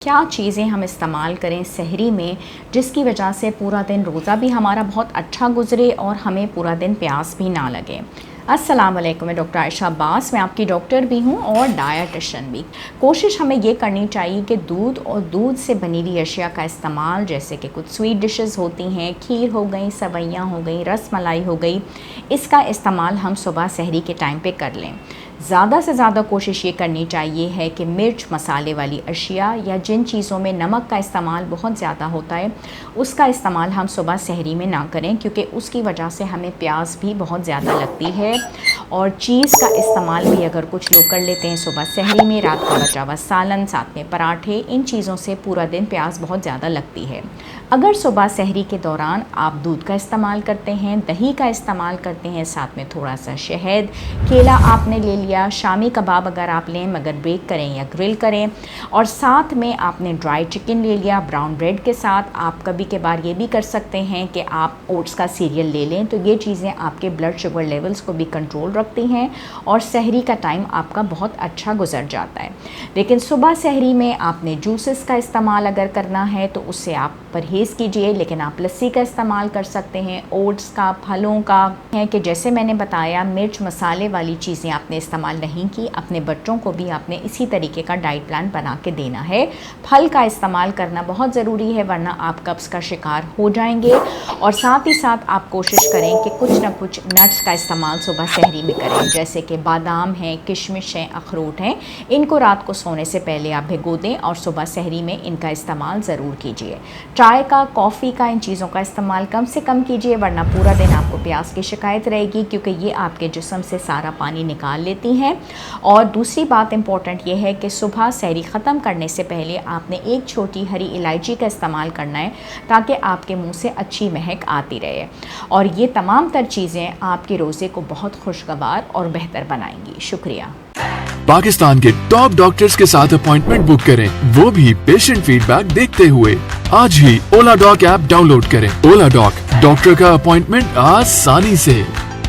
क्या चीज़ें हम इस्तेमाल करें सहरी में जिसकी वजह से पूरा दिन रोज़ा भी हमारा बहुत अच्छा गुजरे और हमें पूरा दिन प्यास भी ना लगे। अस्सलाम वालेकुम, मैं डॉक्टर आयशा अब्बास, मैं आपकी डॉक्टर भी हूँ और डायटिशियन भी। कोशिश हमें ये करनी चाहिए कि दूध और दूध से बनी हुई अशिया का इस्तेमाल, जैसे कि कुछ स्वीट डिशेस होती हैं, खीर हो गई, सवैयाँ हो गई, रस मलाई हो गई, इसका इस्तेमाल हम सुबह सहरी के टाइम पे कर लें। ज़्यादा से ज़्यादा कोशिश ये करनी चाहिए है कि मिर्च मसाले वाली अशिया या जिन चीज़ों में नमक का इस्तेमाल बहुत ज़्यादा होता है उसका इस्तेमाल हम सुबह सहरी में ना करें, क्योंकि उसकी वजह से हमें प्यास भी बहुत ज़्यादा लगती है। और चीज़ का इस्तेमाल भी अगर कुछ लोग कर लेते हैं सुबह सहरी में, रात को बचा हुआ सालन, साथ में पराठे, इन चीज़ों से पूरा दिन प्यास बहुत ज़्यादा लगती है। अगर सुबह सहरी के दौरान आप दूध का इस्तेमाल करते हैं, दही का इस्तेमाल करते हैं, साथ में थोड़ा सा शहद, केला आपने ले लिया, शामी कबाब अगर आप लें मगर बेक करें या ग्रिल करें, और साथ में आपने ड्राई चिकन ले लिया ब्राउन ब्रेड के साथ, आप कभी के बार ये भी कर सकते हैं कि आप ओट्स का सीरियल ले लें, तो ये चीज़ें आपके ब्लड शुगर लेवल्स को भी कंट्रोल रखती हैं और सहरी का टाइम आपका बहुत अच्छा गुजर जाता है। लेकिन सुबह सहरी में आपने जूसेस का इस्तेमाल अगर करना है तो उससे आप परहेज़ कीजिए, लेकिन आप लस्सी का इस्तेमाल कर सकते हैं, ओट्स का, फलों का है कि जैसे मैंने बताया मिर्च मसाले वाली चीज़ें आपने इस्तेमाल नहीं की। अपने बच्चों को भी आपने इसी तरीके का डाइट प्लान बना के देना है। फल का इस्तेमाल करना बहुत ज़रूरी है, वरना आप कब्ज़ का शिकार हो जाएंगे। और साथ ही साथ आप कोशिश करें कि कुछ ना कुछ नट्स का इस्तेमाल सुबह सहरी में करें, जैसे कि बादाम हैं, किशमिश हैं, अखरोट हैं। इनको रात को सोने से पहले आप भिगो दें और सुबह सहरी में इनका इस्तेमाल ज़रूर कीजिए। चाय का, कॉफ़ी का, इन चीज़ों का इस्तेमाल कम से कम कीजिए, वरना पूरा दिन आपको प्यास की शिकायत रहेगी, क्योंकि ये आपके जिस्म से सारा पानी निकाल लेती हैं। और दूसरी बात इम्पॉर्टेंट ये है कि सुबह सहरी ख़त्म करने से पहले आपने एक छोटी हरी इलायची का इस्तेमाल करना है, ताकि आपके मुंह से अच्छी महक आती रहे। और ये तमाम तर चीज़ें आपके रोज़े को बहुत खुशगवार और बेहतर बनाएंगी। शुक्रिया। पाकिस्तान के टॉप डॉक्टर्स के साथ अपॉइंटमेंट बुक करें, वो भी पेशेंट फीडबैक देखते हुए। आज ही ओला डॉक ऐप डाउनलोड करें। ओला डॉक, डॉक्टर का अपॉइंटमेंट आसानी से।